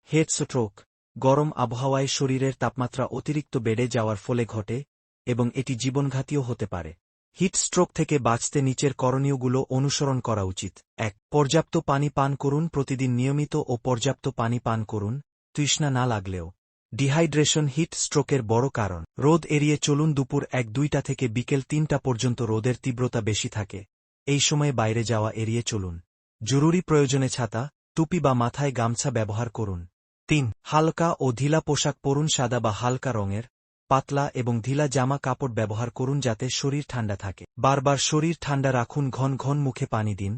হেট stroke গরম আবহাওয়ায় শরীরের তাপমাত্রা অতিরিক্ত বেড়ে যাওয়ার ফলে ঘটে এবং এটি জীবনঘাতীও হতে পারে। হিট স্ট্রোক থেকে বাঁচতে নিচের করণীয়গুলো অনুসরণ করা উচিত। ১. পর্যাপ্ত পানি পান করুন। প্রতিদিন নিয়মিত ও পর্যাপ্ত পানি পান করুন, তৃষ্ণা না লাগলেও। ডিহাইড্রেশন হিট স্ট্রোকের বড় কারণ। রোদ এড়িয়ে চলুন। দুপুর ১-২টা থেকে বিকেল ৩টা পর্যন্ত রোদের তীব্রতা বেশি থাকে। এই সময়ে বাইরে যাওয়া এড়িয়ে চলুন। জরুরি প্রয়োজনে ছাতা, টুপি বা মাথায় গামছা ব্যবহার করুন। ৩. হালকা ও ঢিলা পোশাক পরুন। সাদা বা হালকা রঙের, পাতলা এবং ঢিলা জামা কাপড় ব্যবহার করুন যাতে শরীর ঠান্ডা থাকে। বারবার শরীর ঠান্ডা রাখুন। ঘন ঘন মুখে পানি দিন।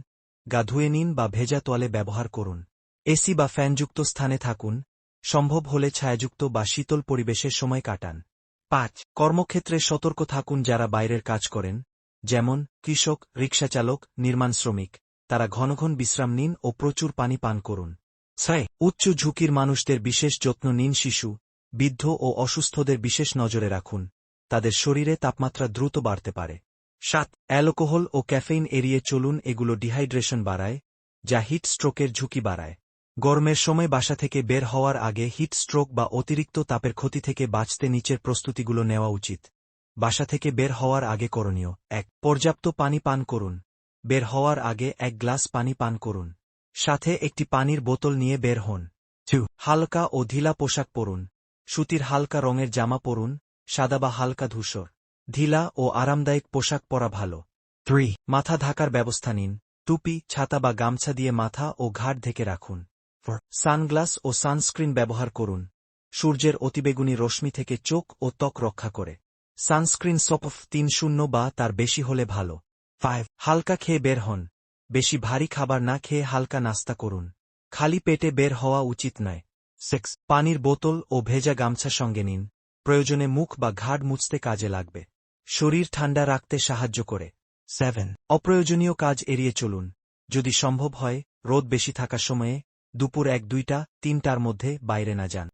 গা ধুয়ে নিন বা ভেজা তোয়ালে ব্যবহার করুন। এসি বা ফ্যানযুক্ত স্থানে থাকুন। সম্ভব হলে ছায়াযুক্ত বা শীতল পরিবেশের সময় কাটান। ৫. কর্মক্ষেত্রে সতর্ক থাকুন। যারা বাইরের কাজ করেন, যেমন কৃষক, রিকশাচালক, নির্মাণ শ্রমিক, তারা ঘন ঘন বিশ্রাম নিন ও প্রচুর পানি পান করুন। ৬. উচ্চ ঝুঁকির মানুষদের বিশেষ যত্ন নিন। শিশু, বৃদ্ধ ও অসুস্থদের বিশেষ নজরে রাখুন। তাদের শরীরে তাপমাত্রা দ্রুত বাড়তে পারে। ৭. অ্যালকোহল ও ক্যাফেইন এড়িয়ে চলুন। এগুলো ডিহাইড্রেশন বাড়ায়, যা হিট স্ট্রোকের ঝুঁকি বাড়ায়। গরমের সময় বাসা থেকে বের হওয়ার আগে হিট স্ট্রোক বা অতিরিক্ত তাপের ক্ষতি থেকে বাঁচতে নিচের প্রস্তুতিগুলো নেওয়া উচিত। বাসা থেকে বের হওয়ার আগে করণীয়। ১. পর্যাপ্ত পানি পান করুন। বের হওয়ার আগে ১ গ্লাস পানি পান করুন। সাথে একটি পানির বোতল নিয়ে বের হন। ২. হালকা ও ঢিলা পোশাক পরুন। সুতির হালকা রঙের জামা পরুন, সাদা বা হালকা ধূসর। ঢিলা ও আরামদায়ক পোশাক পরা ভালো। ৩. মাথা ঢাকার ব্যবস্থা নিন। টুপি, ছাতা বা গামছা দিয়ে মাথা ও ঘাড় ঢেকে রাখুন। ৪. সানগ্লাস ও সানস্ক্রিন ব্যবহার করুন। সূর্যের অতিবেগুনি রশ্মি থেকে চোখ ও ত্বক রক্ষা করে। সানস্ক্রিন SPF ৩০ বা তার বেশি হলে ভালো। ৫. হালকা খেয়ে বের হন। বেশি ভারী খাবার না খেয়ে হালকা নাস্তা করুন। খালি পেটে বের হওয়া উচিত নয়। ৬. পানির বোতল ও ভেজা গামছা সঙ্গে নিন। প্রয়োজনে মুখ বা ঘাড় মুছতে কাজে লাগবে। শরীর ঠান্ডা রাখতে সাহায্য করে। ৭. অপ্রয়োজনীয় কাজ এড়িয়ে চলুন। যদি সম্ভব হয়, রোদ বেশি থাকার সময়ে দুপুর ১-২টা ৩টার মধ্যে বাইরে না যান।